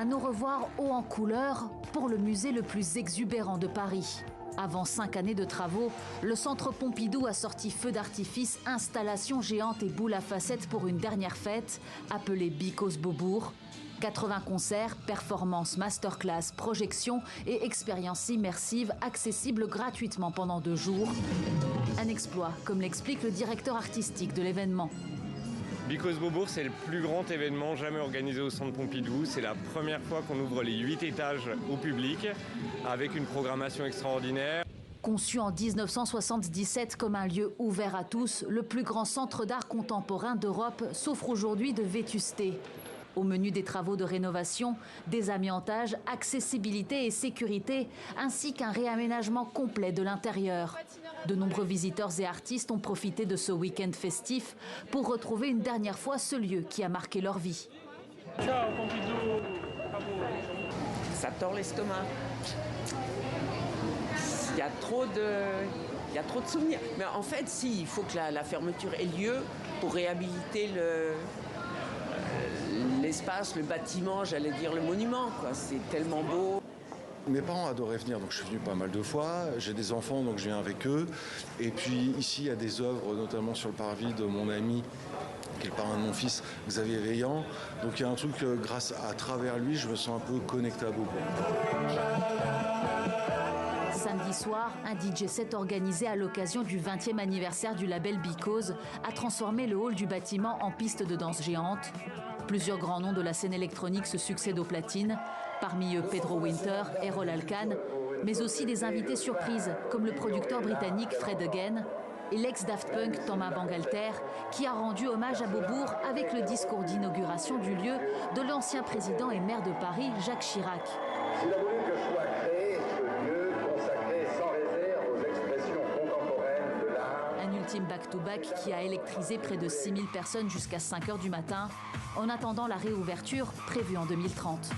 Un au revoir haut en couleur pour le musée le plus exubérant de Paris. Avant 5 années de travaux, le Centre Pompidou a sorti feu d'artifice, installation géante et boule à facettes pour une dernière fête, appelée Because Beaubourg. 80 concerts, performances, masterclass, projections et expériences immersives accessibles gratuitement pendant 2 jours. Un exploit, comme l'explique le directeur artistique de l'événement. Because Beaubourg, c'est le plus grand événement jamais organisé au Centre Pompidou. C'est la première fois qu'on ouvre les 8 étages au public, avec une programmation extraordinaire. Conçu en 1977 comme un lieu ouvert à tous, le plus grand centre d'art contemporain d'Europe souffre aujourd'hui de vétusté. Au menu des travaux de rénovation, désamiantage, accessibilité et sécurité, ainsi qu'un réaménagement complet de l'intérieur. De nombreux visiteurs et artistes ont profité de ce week-end festif pour retrouver une dernière fois ce lieu qui a marqué leur vie. Ciao Pompidou. Ça tord l'estomac. Il y a trop de souvenirs. Mais en fait, si, il faut que la fermeture ait lieu pour réhabiliter l'espace, le bâtiment, j'allais dire le monument, quoi. C'est tellement beau. Mes parents adoraient venir, donc je suis venu pas mal de fois. J'ai des enfants, donc je viens avec eux. Et puis ici, il y a des œuvres, notamment sur le parvis de mon ami, qui est le parrain de mon fils, Xavier Veillant. Donc il y a un truc, grâce à travers lui, je me sens un peu connecté à Beaubourg. Samedi soir, un DJ set organisé à l'occasion du 20e anniversaire du label Because a transformé le hall du bâtiment en piste de danse géante. Plusieurs grands noms de la scène électronique se succèdent aux platines, parmi eux Pedro Winter, Errol Alkan, mais aussi des invités surprises comme le producteur britannique Fred Again et l'ex-Daft Punk Thomas Bangalter, qui a rendu hommage à Beaubourg avec le discours d'inauguration du lieu de l'ancien président et maire de Paris, Jacques Chirac. Il a voulu que soit créé ce lieu consacré sans réserve aux expressions contemporaines de l'art. Un ultime back-to-back qui a électrisé près de 6000 personnes jusqu'à 5 h du matin, en attendant la réouverture prévue en 2030.